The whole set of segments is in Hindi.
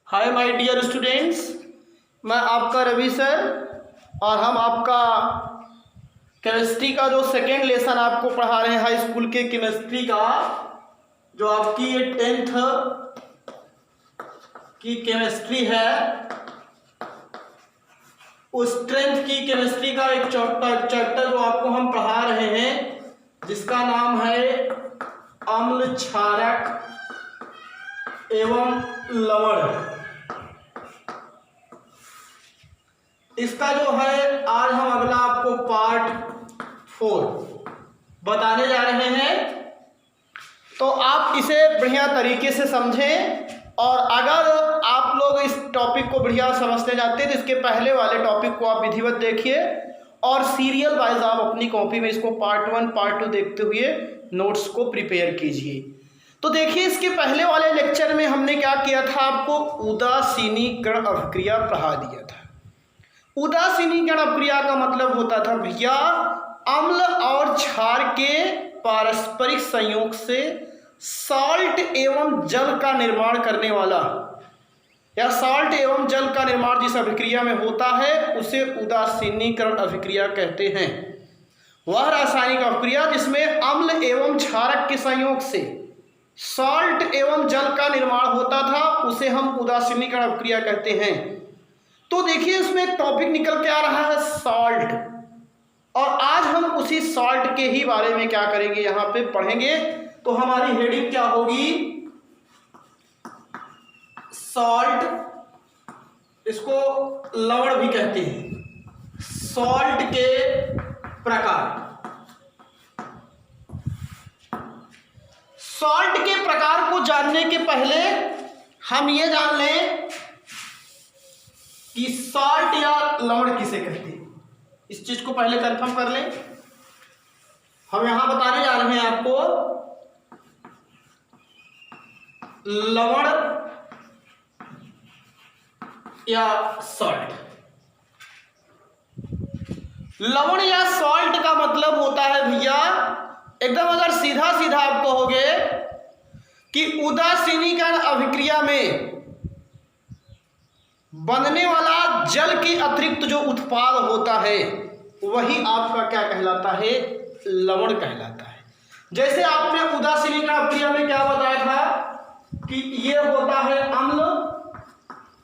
हाय माय डियर स्टूडेंट्स, मैं आपका रवि सर और हम आपका केमिस्ट्री का जो सेकेंड लेसन आपको पढ़ा रहे हैं हाई स्कूल के केमिस्ट्री का, जो आपकी ये 10th की केमिस्ट्री है, उस 10th की केमिस्ट्री का एक चैप्टर जो आपको हम पढ़ा रहे हैं जिसका नाम है अम्ल क्षारक एवं लवण। इसका जो है आज हम अगला आपको पार्ट 4 बताने जा रहे हैं, तो आप इसे बढ़िया तरीके से समझें। और अगर आप लोग इस टॉपिक को बढ़िया समझते जाते हैं तो इसके पहले वाले टॉपिक को आप विधिवत देखिए और सीरियल वाइज आप अपनी कॉपी में इसको पार्ट 1 पार्ट 2 देखते हुए नोट्स को प्रिपेयर कीजिए। तो देखिए, इसके पहले वाले लेक्चर में हमने क्या किया था, आपको उदासीनीकरण अभिक्रिया पढ़ा दिया था। उदासीनीकरण अभिक्रिया का मतलब होता था भैया अम्ल और क्षार के पारस्परिक संयोग से साल्ट एवं जल का निर्माण करने वाला, या साल्ट एवं जल का निर्माण जिस अभिक्रिया में होता है उसे उदासीनीकरण अभिक्रिया कहते हैं। वह रासायनिक अभिक्रिया जिसमें अम्ल एवं क्षारक के संयोग से साल्ट एवं जल का निर्माण होता था उसे हम उदासीनीकरण अभिक्रिया कहते हैं। तो देखिए, इसमें एक टॉपिक निकल के आ रहा है सॉल्ट, और आज हम उसी सॉल्ट के ही बारे में क्या करेंगे, यहाँ पे पढ़ेंगे। तो हमारी हेडिंग क्या होगी, सॉल्ट, इसको लवण भी कहते हैं, सॉल्ट के प्रकार। सॉल्ट के प्रकार को जानने के पहले हम ये जान लें कि सॉल्ट या लवण किसे कहते हैं। इस चीज को पहले कंफर्म कर लें। हम यहां बताने जा रहे हैं आपको लवण या सॉल्ट। लवण या सॉल्ट का मतलब होता है भैया, एकदम अगर सीधा सीधा आप कहोगे कि उदासीनीकरण अभिक्रिया में बनने वाला जल के अतिरिक्त जो उत्पाद होता है वही आपका क्या कहलाता है, लवण कहलाता है। जैसे आपने उदासीनीकरण अभिक्रिया में क्या बताया था कि ये होता है अम्ल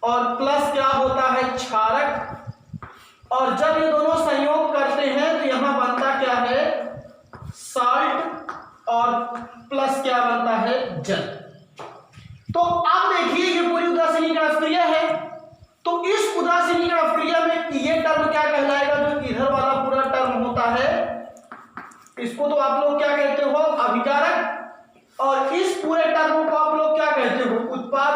और प्लस क्या होता है क्षारक, और जब ये दोनों संयोग करते हैं तो यहां बनता क्या है साल्ट, और प्लस क्या बनता है जल। तो आप देखिए ये पूरी उदासीनीकरण अभिक्रिया है, तो इस उदासीनीकरण अभिक्रिया में ये टर्म क्या कहलाएगा, जो इधर वाला पूरा टर्म होता है इसको तो आप लोग क्या कहते हो अभिकारक, और इस पूरे टर्म को आप लोग क्या कहते हो उत्पाद।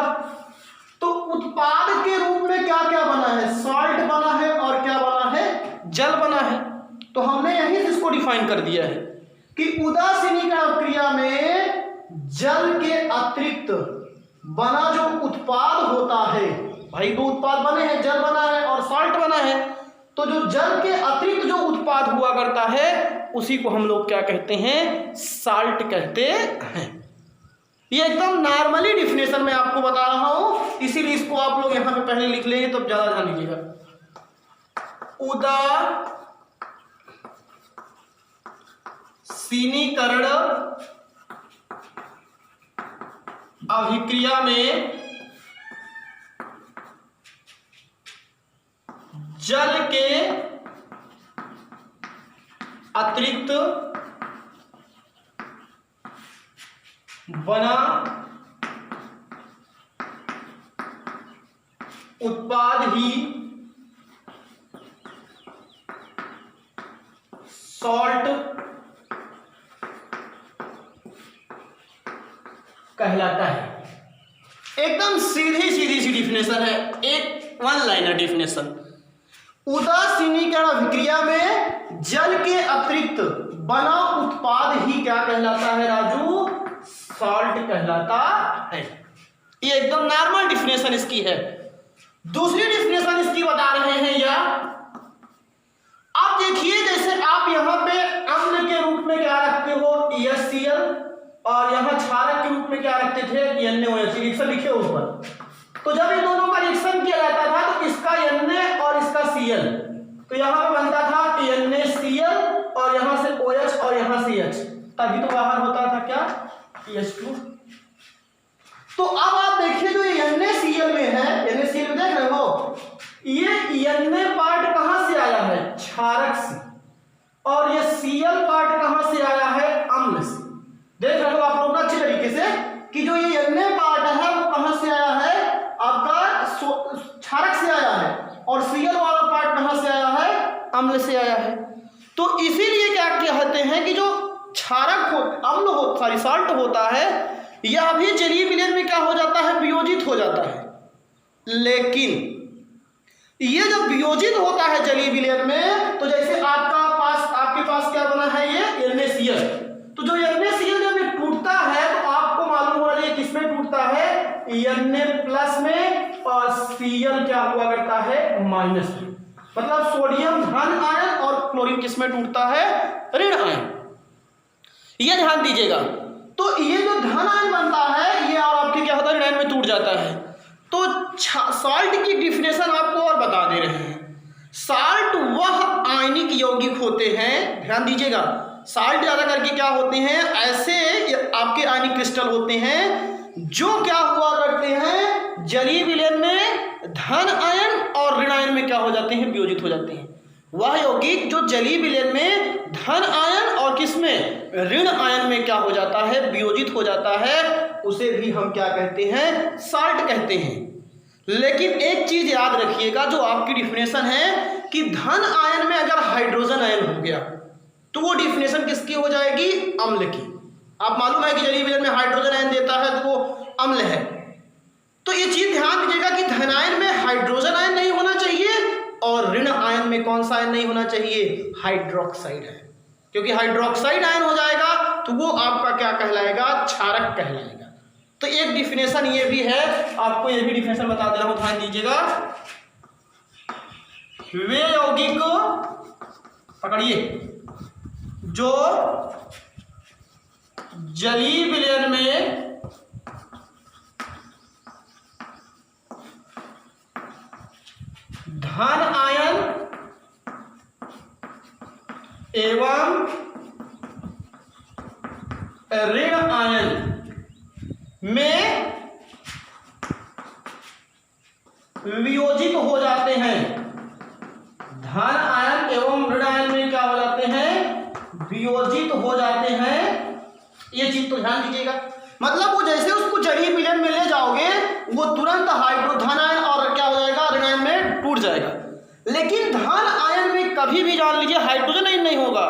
तो उत्पाद के रूप में क्या क्या बना है, सॉल्ट बना है और क्या बना है, जल बना है। तो हमने यहीं से इसको डिफाइन कर दिया है कि उदासीनीकरण अभिक्रिया में जल के अतिरिक्त बना जो उत्पाद होता है, भाई दो उत्पाद बने हैं, जल बना है और सॉल्ट बना है, तो जो जल के अतिरिक्त जो उत्पाद हुआ करता है उसी को हम लोग क्या कहते हैं, साल्ट कहते हैं। ये एकदम नॉर्मली डिफिनेशन में आपको बता रहा हूं, इसीलिए इसको आप लोग यहां पे पहले लिख लेंगे तो ज्यादा ध्यान दीजिएगा। उदासीनीकरण अभिक्रिया में जल के अतिरिक्त बना उत्पाद ही सॉल्ट कहलाता है। एकदम सीधी सीधी सी डिफिनेशन है, एक वन लाइनर डिफिनेशन। उदासीनीकरण अभिक्रिया में जल के अतिरिक्त बना उत्पाद ही क्या कहलाता है राजू, सॉल्ट कहलाता है। ये एकदम नॉर्मल डिफिनेशन इसकी है। दूसरी डिफिनेशन इसकी बता रहे हैं या आप देखिए, जैसे आप यहां पे अम्ल के रूप में क्या रखते हो HCl, और यहां क्षारक के रूप में क्या रखते थे NaOH, लिखे ऊपर। तो जब इन दोनों का रिएक्शन किया जाता था तो इसका Na और इसका Cl, तो यहाँ पे बनता था NaCl और यहाँ से OH और यहाँ से H, तभी तो बाहर होता था क्या H2। तो अब आप देखिए जो ये NaCl में है, NaCl में देख रहे हो, ये Na पार्ट कहाँ से आया है क्षारक से, और ये Cl पार्ट कहाँ से आया है अम्ल से। देख रहे हो आप लोग अच्छी तरीके से कि जो ये Na पार्ट है वो कहाँ से आया है आपका क्षारक से आया है, और Cl वाला पार्ट कहाँ से आया है अम्ल से आया है। तो इसीलिए क्या कहते हैं कि जो क्षारक हो अम्ल हो सॉरी साल्ट होता है यह भी जलीय विलयन में क्या हो जाता है वियोजित हो जाता है। लेकिन ये जब वियोजित होता है जलीय विलयन में, तो जैसे आपके पास क्या बना है ये NaCl, तो जो NaCl जब ये टूटता है तो आपको मालूम होना चाहिए किसमें टूटता है Na प्लस में, और Cl क्या हुआ करता है माइनस में। मतलब सोडियम धन आयन और क्लोरीन किसमें टूटता है ऋण आयन, ये ध्यान दीजिएगा। तो ये जो धन आयन बनता है ये और आपके क्या होता है ऋण आयन में टूट जाता है। तो साल्ट की डिफिनेशन आपको और बता दे रहे हैं। साल्ट वह आयनिक यौगिक होते हैं, ध्यान दीजिएगा, साल्ट ज्यादा करके क्या होते हैं ऐसे आपके आयनिक क्रिस्टल होते हैं जो क्या हुआ करते हैं जलीय विलयन में धन आयन और ऋण आयन में क्या हो जाते हैं वियोजित हो जाते हैं। वह यौगिक जो जलीय विलयन में धन आयन और किसमें ऋण आयन में क्या हो जाता है वियोजित हो जाता है, उसे भी हम क्या कहते हैं साल्ट कहते हैं। लेकिन एक चीज याद रखिएगा जो आपकी डिफिनेशन है कि धन आयन में अगर हाइड्रोजन आयन हो गया तो वो डिफिनेशन किसकी हो जाएगी अम्ल की। आप मालूम है कि जलीय विलयन में हाइड्रोजन आयन देता है तो वो अम्ल है। तो ये चीज ध्यान दीजिएगा कि धन आयन में हाइड्रोजन आयन नहीं होना चाहिए और ऋण आयन में कौन सा आयन नहीं होना चाहिए हाइड्रोक्साइड आयन, क्योंकि हाइड्रोक्साइड आयन हो जाएगा तो वो आपका क्या कहलाएगा क्षारक कहलाएगा। तो एक डिफिनेशन ये भी है, आपको ये भी डिफिनेशन बता दे रहा हूं ध्यान दीजिएगा। वे यौगिक पकड़िए जो जलीय विलयन में धन आयन एवं ऋण आयन में वियोजित हो जाते हैं। धन आयन एवं ऋण आयन में क्या हो जाते हैं वियोजित हो जाते हैं। ये चीज तो ध्यान दीजिएगा। मतलब वो जैसे उसको जलीय विलयन में ले जाओगे वो तुरंत हाइड्रोधन आयन और क्या हो जाएगा ऋण आयन में टूट जाएगा। लेकिन धन आयन में कभी भी जान लीजिए हाइड्रोजन आयन नहीं होगा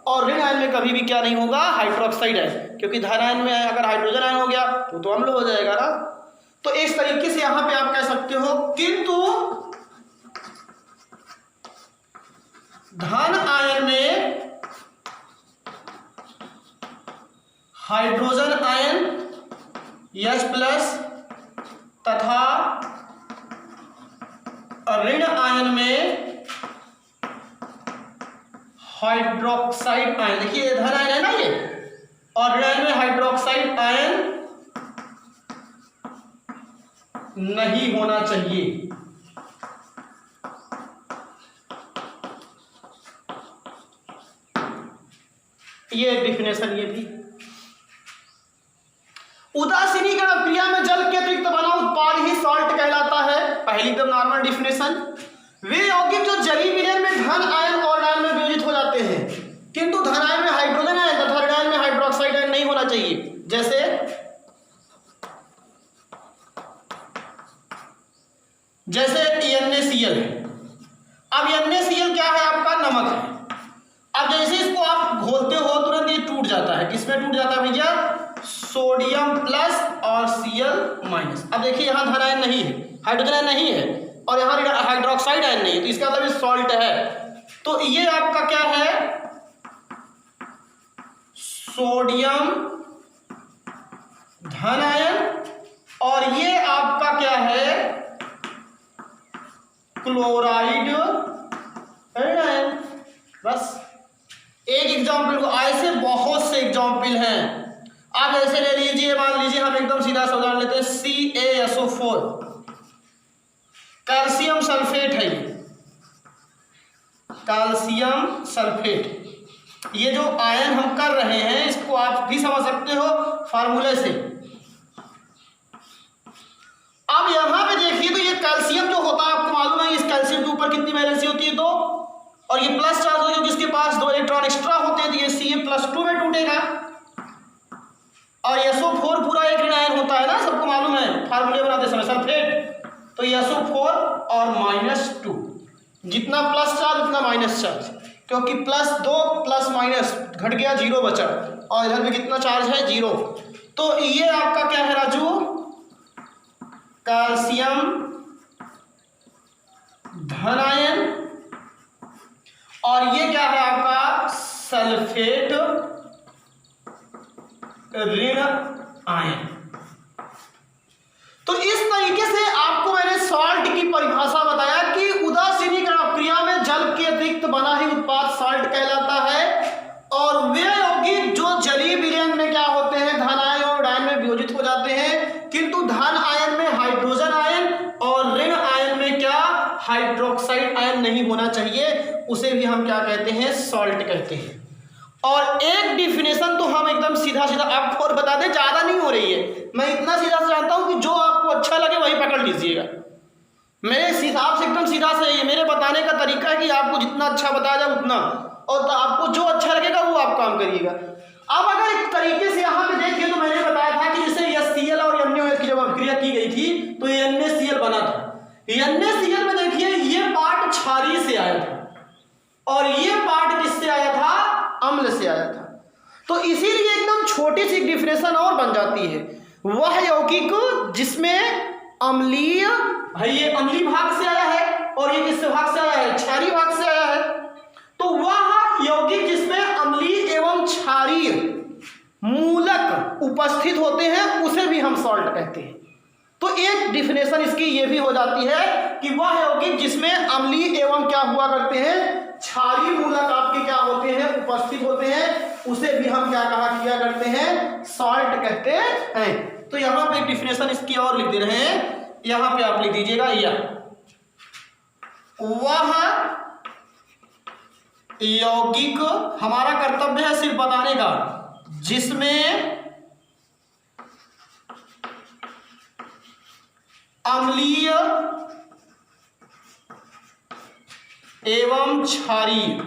और ऋण आयन में कभी भी क्या नहीं होगा हाइड्रोक्साइड आयन, क्योंकि धन आयन में अगर हाइड्रोजन आयन हो गया तो अम्ल हो जाएगा ना। तो इस तरीके से यहां पे आप कह सकते हो, किंतु धन आयन में हाइड्रोजन आयन H+ तथा ऋण आयन में हाइड्रोक्साइड आयन, देखिए धन आयन है ना ये, और ऋण आयन में हाइड्रोक्साइड आयन नहीं होना चाहिए। ये डिफिनेशन ये भी। उदासीनीकरण क्रिया में जल के अतिरिक्त बना उत्पाद ही साल्ट कहलाता है। पहली एकदम नॉर्मल डिफिनेशन, वे यौगिक जो जलीय विलयन में धन आयन और ऋण आयन में वियोजित हो जाते हैं, किंतु धन आयन में हाइड्रोजन आयन तथा ऋण आयन में हाइड्रोक्साइड आयन नहीं होना चाहिए। जैसे NaCl है। अब NaCl क्या है आपका नमक है। अब जैसे इसको आप घोलते हो तुरंत ये टूट जाता है। किसमें टूट जाता है भैया सोडियम प्लस और Cl-। अब देखिए यहाँ धन आयन नहीं है, हाइड्रोजन आयन नहीं है और यहाँ हाइड्रोक्साइड आयन नहीं है, तो इसका मतलब ये सॉल्ट है। तो ये आपका क्या है सोडियम धन आयन और ये आपका क्या है क्लोराइड ऋण आयन। बस एक एग्जाम्पल को, ऐसे बहुत से एग्जाम्पल हैं। आप ऐसे ले लीजिए, मान लीजिए हम एकदम सीधा सा उदाहरण लेते हैं CaSO4। कैल्शियम सल्फेट है ये, कैल्शियम सल्फेट। ये जो आयन हम कर रहे हैं इसको आप भी समझ सकते हो फार्मूले से। अब यहां पे देखिए तो ये कैल्शियम जो होता है आपको मालूम है इस कैल्शियम के ऊपर कितनी वैलेंसी होती है, 2, और ये प्लस चार्ज होगा क्योंकि इसके पास 2 इलेक्ट्रॉन एक्स्ट्रा होते हैं, तो ये Ca+2 में टूटेगा। और SO4 पूरा एक ऋण आयन होता है ना, सबको मालूम है फार्मूले बनाते समय सल्फेट, तो SO4 और -2, जितना प्लस चार्ज उतना माइनस चार्ज, क्योंकि +2 प्लस माइनस घट गया 0 बचा, और इधर भी कितना चार्ज है 0। तो ये आपका क्या है राजू, कैल्शियम धन आयन, और ये क्या है आपका सल्फेट ऋण आयन। तो इस तरीके से आपको मैंने सॉल्ट की परिभाषा बताया कि उदासीनीकरण प्रक्रिया में जल के अतिरिक्त बना ही उत्पाद सॉल्ट कहलाता है, और वे यौगिक जो जलीय विलयन में क्या होते हैं, धन आयन और आयन में वियोजित हो जाते हैं, किंतु धन आयन में हाइड्रोजन आयन और ऋण आयन में क्या हाइड्रोक्साइड आयन नहीं होना चाहिए, उसे भी हम क्या कहते हैं, सॉल्ट कहते हैं। और एक डिफिनेशन तो हम एकदम सीधा सीधा आपको और बता दें, ज़्यादा नहीं हो रही है, मैं इतना सीधा से जानता हूं कि जो आपको अच्छा लगे वही पकड़ लीजिएगा। मेरे हिसाब से एकदम सीधा से ये मेरे बताने का तरीका है कि आपको जितना अच्छा बताया जाए उतना, और तो आपको जो अच्छा लगेगा वो आप काम करिएगा। अब अगर एक तरीके से यहाँ पे देखिए तो मैंने बताया था कि जैसे HCl और NaOH की जब अभिक्रिया की गई थी तो ये NaCl बना था। NaCl में देखिए ये पार्ट क्षारीय से आया था और ये पार्ट किससे आया था, अम्ल से आया था। तो इसीलिए एकदम छोटी सी डिफरेंशन और बन जाती है, वह यौगिक जिसमें अम्लीय, भाई ये अम्लीय भाग से आया है और ये किस भाग से आया है, क्षारीय भाग से आया है। तो वह यौगिक जिसमें अम्लीय एवं क्षारीय मूलक उपस्थित होते हैं उसे भी हम सॉल्ट कहते हैं। तो एक डिफिनेशन इसकी ये भी हो जाती है कि वह यौगिक जिसमें अम्लीय एवं क्या हुआ करते हैं, क्षारीय मूलक आपके क्या होते हैं, उपस्थित होते हैं, उसे भी हम क्या कहा किया करते हैं, सॉल्ट कहते हैं। तो यहां पे एक डिफिनेशन इसकी और लिख दे रहे हैं, यहां पे आप लिख दीजिएगा, या वह यौगिक, हमारा कर्तव्य है सिर्फ बताने का, जिसमें अम्लीय एवं क्षारीय,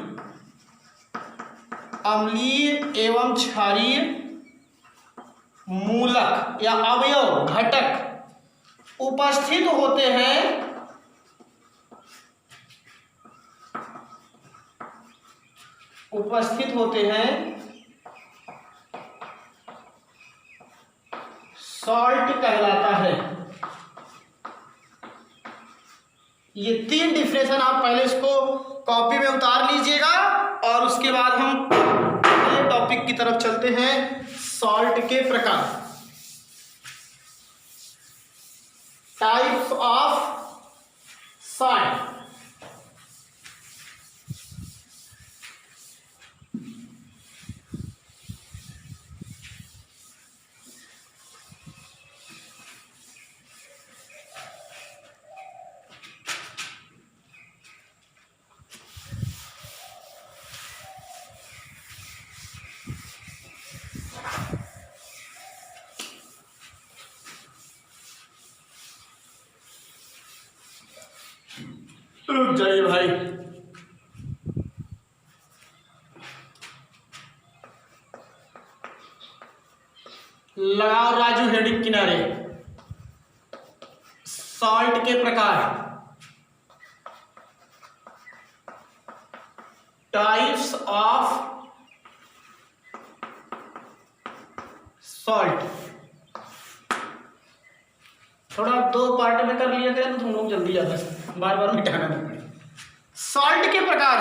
अम्लीय एवं क्षारीय मूलक या अवयव घटक उपस्थित होते हैं, उपस्थित होते हैं, सॉल्ट कहलाता है। ये 3 डिफिनेशन आप पहले इसको कॉपी में उतार लीजिएगा और उसके बाद हम अगले टॉपिक की तरफ चलते हैं, सॉल्ट के प्रकार, टाइप्स ऑफ सॉल्ट। रुक जाइए भाई, लगाओ राजू हेडिंग किनारे। सॉल्ट के प्रकार, टाइप्स ऑफ सॉल्ट। थोड़ा 2 पार्ट में कर लिया करें तो तुम लोग जल्दी जाते हैं, बार बार मिटाना नहीं पड़ेगा। सॉल्ट के प्रकार,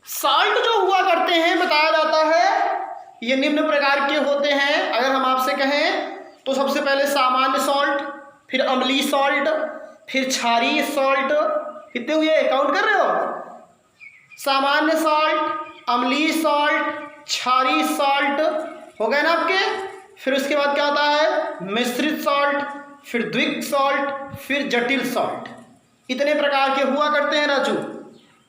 सॉल्ट जो हुआ करते हैं बताया जाता है ये निम्न प्रकार के होते हैं। अगर हम आपसे कहें तो सबसे पहले सामान्य सॉल्ट, फिर अम्लीय सॉल्ट, फिर क्षारीय सॉल्ट, कितने हुए काउंट कर रहे हो, सामान्य सॉल्ट, अम्लीय सॉल्ट, क्षारीय सॉल्ट, हो गए ना आपके। फिर उसके बाद क्या होता है, मिश्रित सॉल्ट, फिर द्विक सॉल्ट, फिर जटिल सॉल्ट। इतने प्रकार के हुआ करते हैं राजू।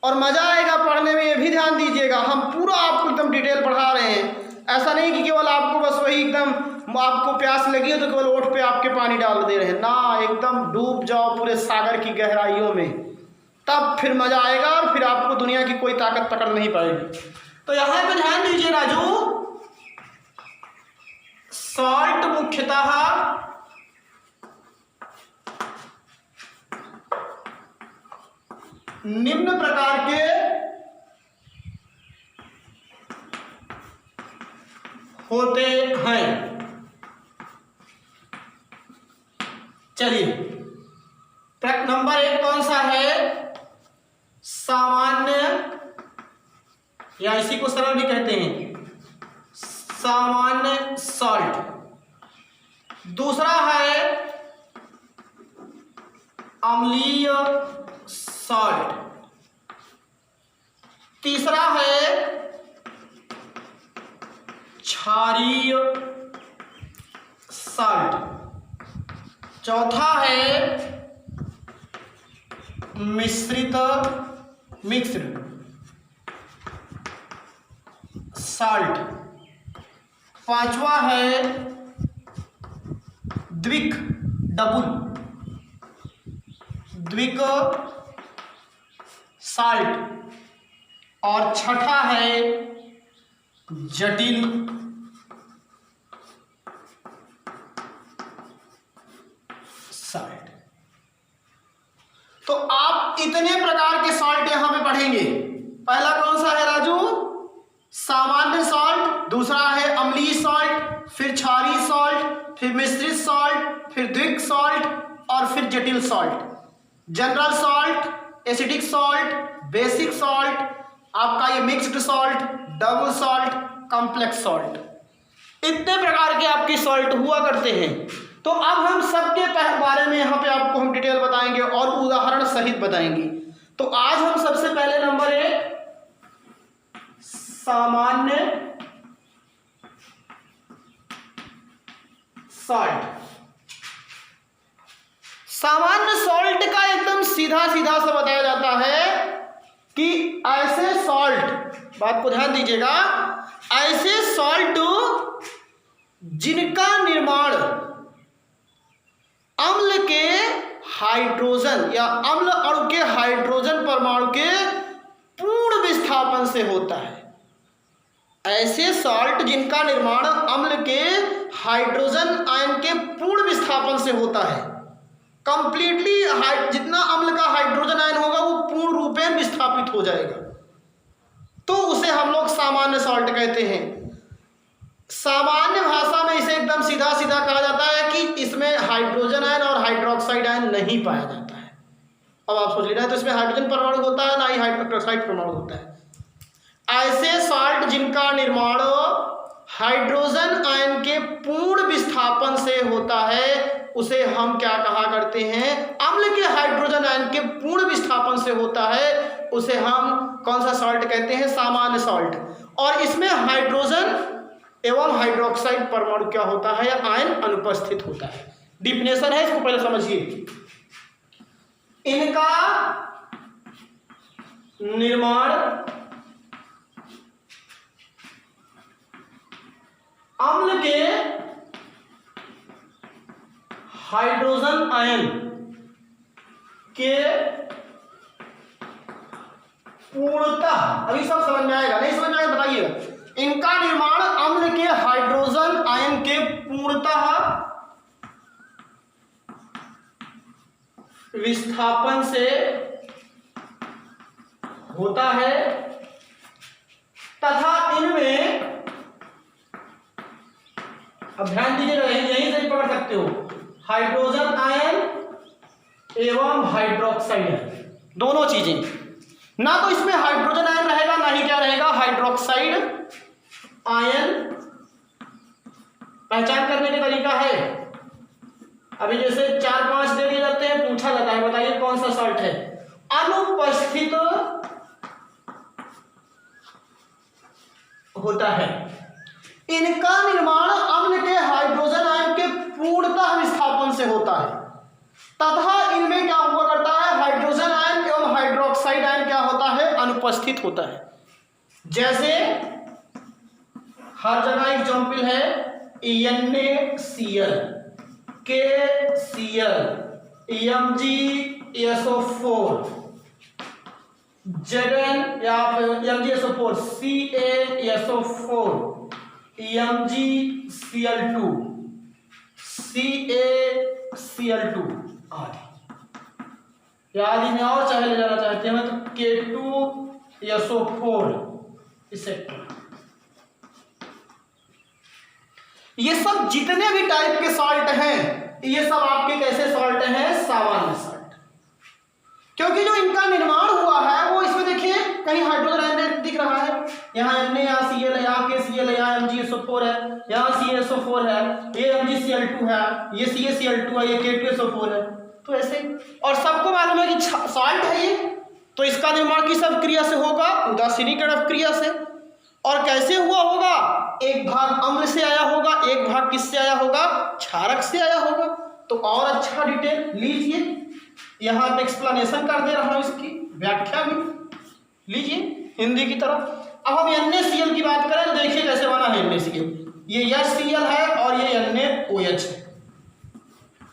और मज़ा आएगा पढ़ने में, ये भी ध्यान दीजिएगा। हम पूरा आपको एकदम डिटेल पढ़ा रहे हैं। ऐसा नहीं कि केवल आपको बस वही एकदम आपको प्यास लगी हो तो केवल ओठ पे आपके पानी डाल दे रहे हैं ना, एकदम डूब जाओ पूरे सागर की गहराइयों में, तब फिर मज़ा आएगा और फिर आपको दुनिया की कोई ताकत पकड़ नहीं पाएगी। तो यहाँ पे ध्यान दीजिए राजू, सॉल्ट मुख्यतः निम्न प्रकार के होते हैं। चलिए, नंबर 1 कौन सा है? सामान्य, या इसी को सरल भी कहते हैं, सामान्य सॉल्ट। दूसरा है अम्लीय सॉल्ट। तीसरा है क्षारीय सॉल्ट। चौथा है मिश्रित मिक्स्ड सॉल्ट। पांचवा है द्विक सॉल्ट। और छठा है जटिल सॉल्ट। तो आप इतने प्रकार के सॉल्ट यहां पे पढ़ेंगे। पहला कौन सा है राजू? सामान्य सॉल्ट। दूसरा है अम्लीय सॉल्ट, फिर क्षारीय सॉल्ट, फिर मिश्रित सॉल्ट, फिर द्विक सॉल्ट और फिर जटिल salt. General salt, acidic salt, basic salt, आपका ये mixed salt, double salt, complex salt, इतने प्रकार के आपके सॉल्ट हुआ करते हैं। तो अब हम सबके बारे में यहाँ पे आपको हम डिटेल बताएंगे और उदाहरण सहित बताएंगे। तो आज हम सबसे पहले नंबर 1 सामान्य सॉल्ट। सामान्य सॉल्ट का एकदम सीधा सीधा सा बताया जाता है कि ऐसे सॉल्ट, बात को ध्यान दीजिएगा, ऐसे सॉल्ट जिनका निर्माण अम्ल के हाइड्रोजन या अम्ल अणु के हाइड्रोजन परमाणु के पूर्ण विस्थापन से होता है। ऐसे सॉल्ट जिनका निर्माण अम्ल के हाइड्रोजन आयन के पूर्ण विस्थापन से होता है। कंप्लीटली जितना अम्ल का हाइड्रोजन आयन होगा वो पूर्ण रूप में विस्थापित हो जाएगा, तो उसे हम लोग सामान्य सॉल्ट कहते हैं। सामान्य भाषा में इसे एकदम सीधा सीधा कहा जाता है कि इसमें हाइड्रोजन आयन और हाइड्रोक्साइड आयन नहीं पाया जाता है। अब आप सोच लीजिए, तो इसमें हाइड्रोजन परमाणु होता है ना ही हाइड्रोक्साइड परमाणु होता है। ऐसे सॉल्ट जिनका निर्माण हाइड्रोजन आयन के पूर्ण विस्थापन से होता है उसे हम क्या कहा करते हैं? अम्ल के हाइड्रोजन आयन के पूर्ण विस्थापन से होता है उसे हम कौन सा सॉल्ट कहते हैं? सामान्य सॉल्ट। और इसमें हाइड्रोजन एवं हाइड्रोक्साइड परमाणु क्या होता है? या आयन अनुपस्थित होता है। डिफिनेशन है, इसको पहले समझिए। इनका निर्माण अम्ल के हाइड्रोजन आयन के पूर्णतः, अभी सब समझ में आएगा, नहीं समझ में आएगा बताइएगा। इनका निर्माण अम्ल के हाइड्रोजन आयन के पूर्णतः विस्थापन से होता है तथा इनमें, अब ध्यान दीजिएगा, यहीं से पकड़ सकते हो, हाइड्रोजन आयन एवं हाइड्रोक्साइड आयन, दोनों चीजें। ना तो इसमें हाइड्रोजन आयन रहेगा ना ही क्या रहेगा? Hydroxide ion. पहचान करने का तरीका है, अभी जैसे 4-5 दे दिए जाते हैं, पूछा जाता है बताइए कौन सा सॉल्ट है? अनुपस्थित होता है। इनका निर्माण अम्ल के हाइड्रोजन आयन के पूर्णतः विस्थापन से होता है तथा इनमें क्या हुआ करता है? हाइड्रोजन आयन एवं हाइड्रोक्साइड आयन क्या होता है, अनुपस्थित होता है। जैसे हर जगह एग्जाम्पल है NaCl, KCl, MgSO4, Zn या MgSO4, CaSO4, MgCl2, CaCl2 आदि। आदि में और चाहे ले जाना चाहते हैं तो K2SO4 इसेक्टर। ये सब जितने भी टाइप के सॉल्ट हैं ये सब आपके कैसे सॉल्ट हैं, सामान्य सॉल्ट। क्योंकि जो इनका निर्माण हुआ है वो इसमें देखिए कहीं हाइड्रोजन आयन दिख रहा है, यहाँ Na यहाँ Cl है, यहाँ KCl है, यहाँ MgSO4 है, यहाँ CaSO4 है, ये MgCl2 है, ये CaCl2 है, ये K2SO4 है। तो ऐसे और सबको मालूम है कि सॉल्ट है ये, तो इसका निर्माण किस अभिक्रिया से होगा, उदासीनीकरण अभिक्रिया से। और कैसे हुआ होगा, एक भाग अम्ल से आया होगा, एक भाग किससे आया होगा, क्षारक से आया होगा। तो और अच्छा डिटेल लीजिए, यहाँ पे एक्सप्लेनेशन कर दे रहा हूं, इसकी व्याख्या भी लीजिए हिंदी की तरफ। अब हम NaCl की बात करें, देखिए कैसे बना है NaCl। ये HCl है और ये NaOH है,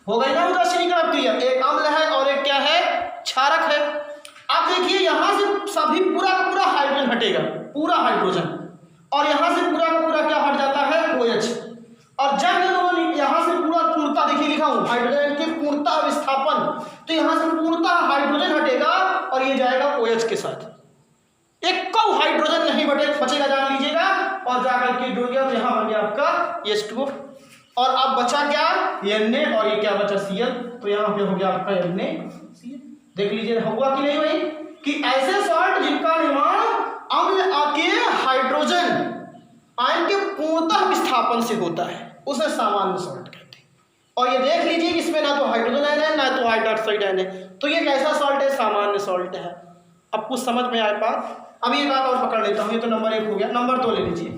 हो गई ना उदासीनीकरण अभिक्रिया। एक अम्ल है और एक क्या है, क्षारक है। अब देखिए यहाँ से सभी पूरा का पूरा हाइड्रोजन हटेगा, पूरा हाइड्रोजन, और यहाँ से पूरा का पूरा क्या हट जाता है, OH। और जब यहाँ से पूरा पूर्णता, देखिए लिखा हूँ हाइड्रोजन के पूर्णता विस्थापन, तो यहाँ से पूर्णता हाइड्रोजन हटेगा और ये जाएगा OH के साथ। एक कौ हाइड्रोजन नहीं बचेगा, जान लीजिएगा, और जाकर के जुड़ गया, तो यहाँ बन गया आपका H2O। और अब बचा क्या, Na, और ये क्या बचा Cl, तो यहाँ पे हो गया आपका NaCl। देख लीजिए हुआ कि नहीं भाई, कि ऐसे सॉल्ट जिनका निर्माण अम्ल के हाइड्रोजन आयन के पूर्णतः विस्थापन से होता है उसे सामान्य सॉल्ट कहते हैं। और ये देख लीजिए इसमें ना तो हाइड्रोजन आयन है ना तो हाइड्रोक्साइड आयन है, तो ये कैसा सॉल्ट है, सामान्य सॉल्ट है। अब कुछ समझ में आए बात। अब ये बात और पकड़ लेता हूँ, ये तो नंबर 1 हो गया, नंबर 2 ले लीजिए।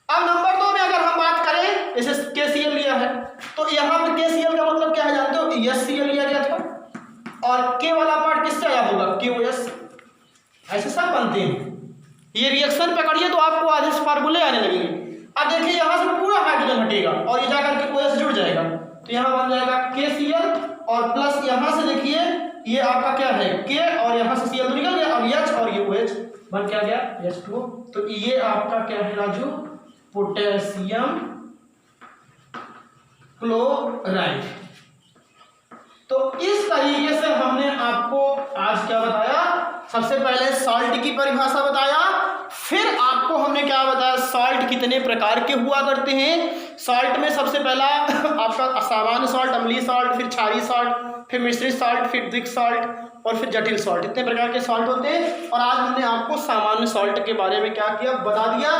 अब नंबर 2 में अगर हम बात करें, जैसे KCl लिया है, तो यहाँ पे KCl का मतलब क्या है जानते हो, HCl लिया गया था, और K वाला पार्ट किससे आया होगा, KOS। ऐसे सब बनते हैं, ये रिएक्शन पकड़िए तो आपको आधे फार्मूले आने लगेंगे। अब देखिए यहाँ से पूरा हाइड्रोजन हटेगा और ये जाकर के OH जुड़ जाएगा, तो यहाँ बन जाएगा KCl, और प्लस यहाँ से देखिए ये आपका क्या है K, और यहाँ से Cl निकल गया, अब H और ये OH बन क्या गया, H2O। तो ये आपका क्या है राजू, पोटेशियम क्लोराइड। तो इस तरीके से हमने आपको आज क्या बताया, सबसे पहले सॉल्ट की परिभाषा बताया, फिर आपको हमने क्या बताया, सॉल्ट कितने प्रकार के हुआ करते हैं। सॉल्ट में सबसे पहला आपका सामान्य सॉल्ट, अम्लीय सॉल्ट, फिर क्षारीय सॉल्ट, फिर मिश्रित सॉल्ट, फिर द्विक सॉल्ट, और फिर जटिल सॉल्ट। इतने प्रकार के सॉल्ट होते हैं। और आज हमने आपको सामान्य सॉल्ट के बारे में क्या किया, बता दिया।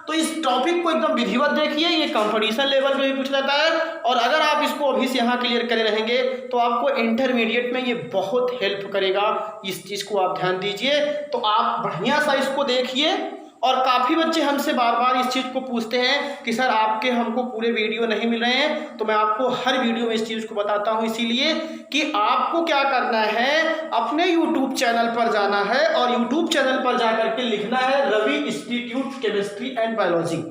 तो इस टॉपिक को एकदम विधिवत देखिए, ये कंपटीशन लेवल पे भी पूछा जाता है, और अगर आप इसको अभी से यहाँ क्लियर करे रहेंगे तो आपको इंटरमीडिएट में ये बहुत हेल्प करेगा। इस चीज़ को आप ध्यान दीजिए। तो आप बढ़िया सा इसको देखिए। और काफ़ी बच्चे हमसे बार बार इस चीज़ को पूछते हैं कि सर आपके हमको पूरे वीडियो नहीं मिल रहे हैं, तो मैं आपको हर वीडियो में इस चीज़ को बताता हूं, इसीलिए कि आपको क्या करना है, अपने YouTube चैनल पर जाना है और YouTube चैनल पर जाकर के लिखना है Ravi institute chemistry and biology.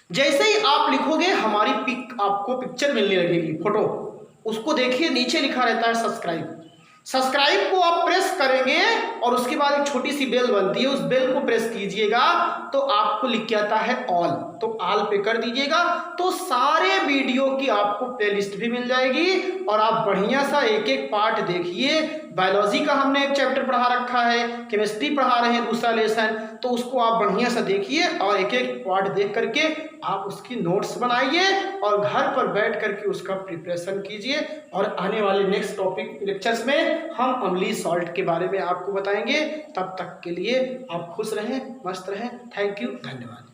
जैसे ही आप लिखोगे हमारी आपको पिक्चर मिलने लगेगी, फोटो, उसको देखिए नीचे लिखा रहता है सब्सक्राइब। सब्सक्राइब को आप प्रेस करेंगे और उसके बाद एक छोटी सी बेल बनती है, उस बेल को प्रेस कीजिएगा तो आपको लिख के आता है ऑल, तो ऑल पे कर दीजिएगा, तो सारे वीडियो की आपको प्लेलिस्ट भी मिल जाएगी और आप बढ़िया सा एक एक पार्ट देखिए। बायोलॉजी का हमने एक चैप्टर पढ़ा रखा है, केमिस्ट्री पढ़ा रहे हैं दूसरा लेसन, तो उसको आप बढ़िया सा देखिए और एक एक पार्ट देख करके आप उसकी नोट्स बनाइए और घर पर बैठ करके उसका प्रिपरेशन कीजिए। और आने वाले नेक्स्ट टॉपिक लेक्चर्स में हम अम्लीय सॉल्ट के बारे में आपको बताएंगे। तब तक के लिए आप खुश रहें, मस्त रहें। थैंक यू, धन्यवाद।